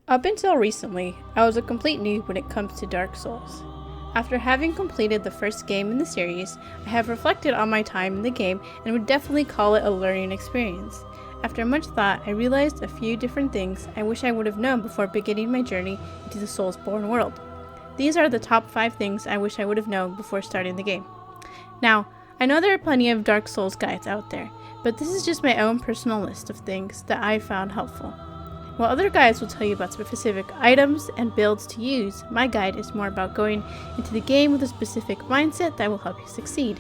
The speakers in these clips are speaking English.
Up until recently, I was a complete noob when it comes to Dark Souls. After having completed the first game in the series, I have reflected on my time in the game and would definitely call it a learning experience. After much thought, I realized a few different things I wish I would have known before beginning my journey into the Soulsborne world. These are the top 5 things I wish I would have known before starting the game. Now, I know there are plenty of Dark Souls guides out there, but this is just my own personal list of things that I found helpful. While other guides will tell you about specific items and builds to use, my guide is more about going into the game with a specific mindset that will help you succeed.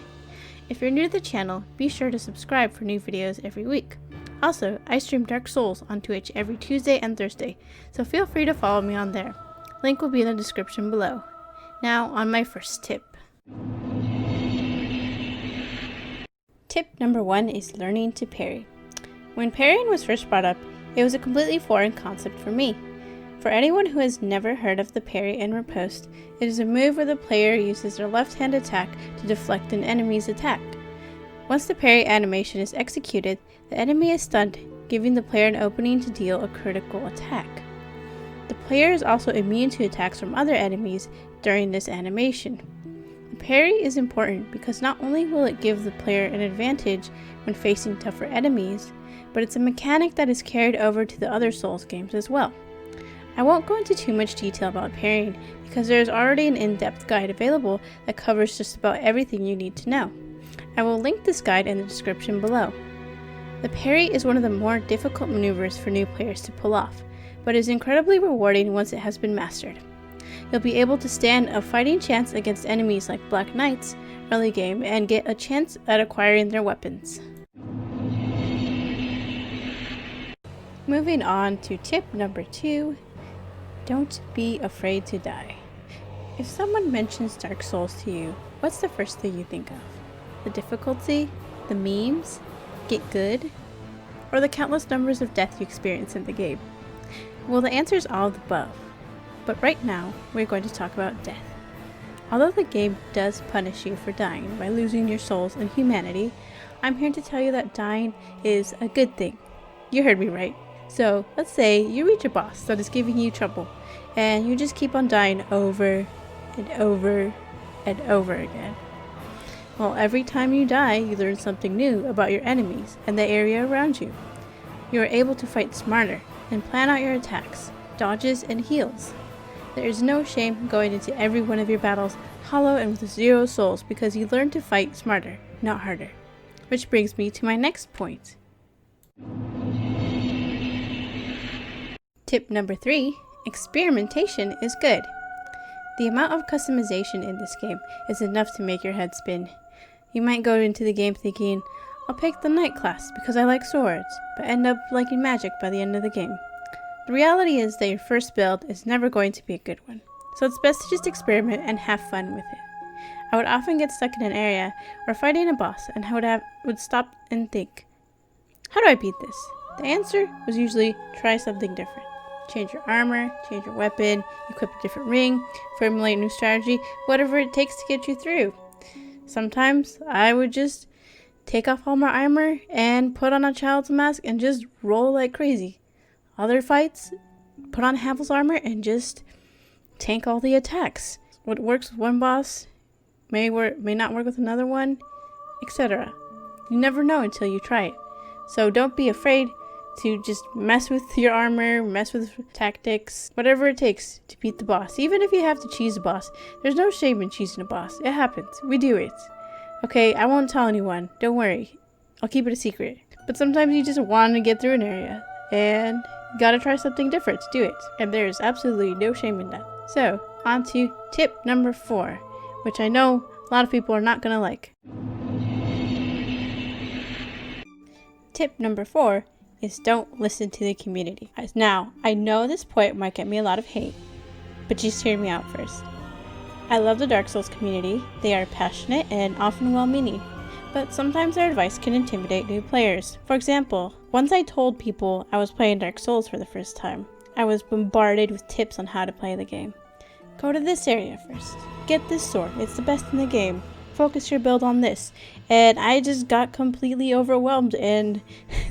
If you're new to the channel, be sure to subscribe for new videos every week. Also, I stream Dark Souls on Twitch every Tuesday and Thursday, so feel free to follow me on there. Link will be in the description below. Now, on my first tip. Tip number 1 is learning to parry. When parrying was first brought up, it was a completely foreign concept for me. For anyone who has never heard of the parry and riposte, it is a move where the player uses their left-hand attack to deflect an enemy's attack. Once the parry animation is executed, the enemy is stunned, giving the player an opening to deal a critical attack. The player is also immune to attacks from other enemies during this animation. The parry is important because not only will it give the player an advantage when facing tougher enemies, but it's a mechanic that is carried over to the other Souls games as well. I won't go into too much detail about parrying because there is already an in-depth guide available that covers just about everything you need to know. I will link this guide in the description below. The parry is one of the more difficult maneuvers for new players to pull off, but is incredibly rewarding once it has been mastered. You'll be able to stand a fighting chance against enemies like Black Knights early game and get a chance at acquiring their weapons. Moving on to tip number 2, don't be afraid to die. If someone mentions Dark Souls to you, what's the first thing you think of? The difficulty? The memes? Get good? Or the countless numbers of death you experience in the game? Well, the answer is all of the above. But right now, we're going to talk about death. Although the game does punish you for dying by losing your souls and humanity, I'm here to tell you that dying is a good thing. You heard me right. So, let's say you reach a boss that is giving you trouble, and you just keep on dying over and over and over again. Well, every time you die, you learn something new about your enemies and the area around you. You are able to fight smarter and plan out your attacks, dodges, and heals. There is no shame going into every one of your battles hollow and with 0 souls because you learn to fight smarter, not harder. Which brings me to my next point. Tip number 3, experimentation is good. The amount of customization in this game is enough to make your head spin. You might go into the game thinking, I'll pick the Knight class because I like swords, but end up liking magic by the end of the game. The reality is that your first build is never going to be a good one, so it's best to just experiment and have fun with it. I would often get stuck in an area or fighting a boss and I would stop and think, how do I beat this? The answer was usually try something different. Change your armor, change your weapon, equip a different ring, formulate a new strategy, whatever it takes to get you through. Sometimes I would just take off all my armor and put on a child's mask and just roll like crazy. Other fights, put on Havel's armor and just tank all the attacks. What works with one boss may not work with another one, etc. You never know until you try it. So don't be afraid to just mess with your armor, mess with tactics, whatever it takes to beat the boss. Even if you have to cheese a boss, there's no shame in cheesing a boss. It happens. We do it. Okay, I won't tell anyone. Don't worry. I'll keep it a secret. But sometimes you just want to get through an area, and you gotta try something different to do it. And there is absolutely no shame in that. So, on to tip number 4, which I know a lot of people are not gonna like. Tip number 4 is don't listen to the community. Now, I know this point might get me a lot of hate, but just hear me out first. I love the Dark Souls community. They are passionate and often well-meaning, but sometimes their advice can intimidate new players. For example, once I told people I was playing Dark Souls for the first time, I was bombarded with tips on how to play the game. Go to this area first. Get this sword, it's the best in the game. focus your build on this. And I just got completely overwhelmed, and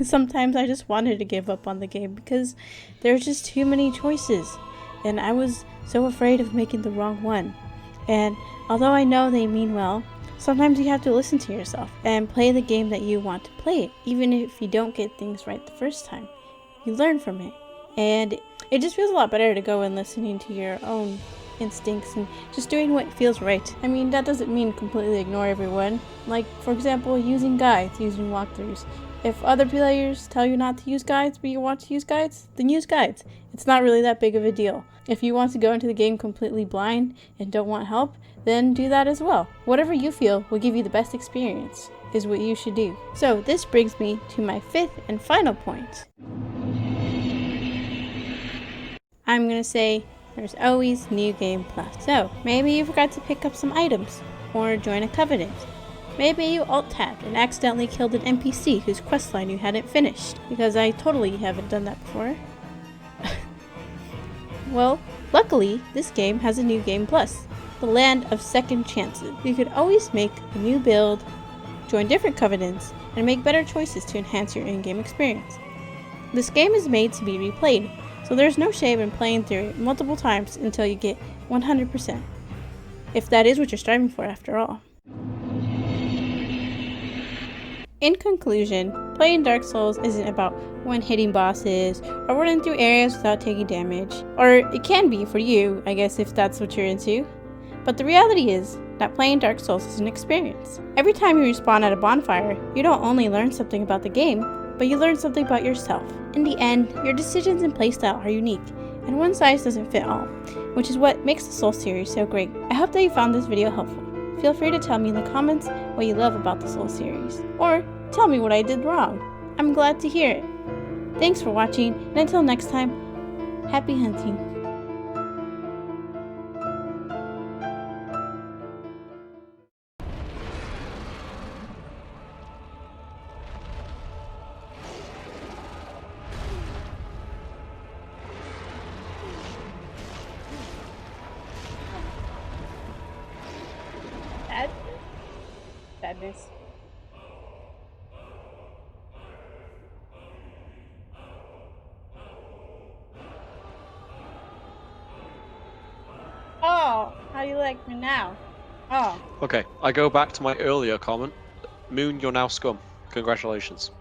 sometimes I just wanted to give up on the game because there's just too many choices. And I was so afraid of making the wrong one. And although I know they mean well, sometimes you have to listen to yourself and play the game that you want to play, even if you don't get things right the first time. You learn from it. And it just feels a lot better to go and listening to your own instincts and just doing what feels right. I mean, that doesn't mean completely ignore everyone. Like, for example, using guides, using walkthroughs. If other players tell you not to use guides, but you want to use guides, then use guides. It's not really that big of a deal. If you want to go into the game completely blind and don't want help, then do that as well. Whatever you feel will give you the best experience is what you should do. So this brings me to my fifth and final point. I'm gonna say there's always New Game Plus. So maybe you forgot to pick up some items or join a covenant. Maybe you alt-tabbed and accidentally killed an NPC whose questline you hadn't finished, because I totally haven't done that before. Well, luckily, this game has a New Game Plus, the land of second chances. You could always make a new build, join different covenants, and make better choices to enhance your in-game experience. This game is made to be replayed, so there's no shame in playing through it multiple times until you get 100%. If that is what you're striving for after all. In conclusion, playing Dark Souls isn't about one-hitting bosses or running through areas without taking damage. Or it can be for you, I guess, if that's what you're into. But the reality is that playing Dark Souls is an experience. Every time you respawn at a bonfire, you don't only learn something about the game, but you learn something about yourself. In the end, your decisions and playstyle are unique, and one size doesn't fit all, which is what makes the Souls series so great. I hope that you found this video helpful. Feel free to tell me in the comments what you love about the Souls series, or tell me what I did wrong. I'm glad to hear it. Thanks for watching, and until next time, happy hunting. Sadness. Oh, how do you like me now? Oh. Okay, I go back to my earlier comment. Moon, you're now scum. Congratulations.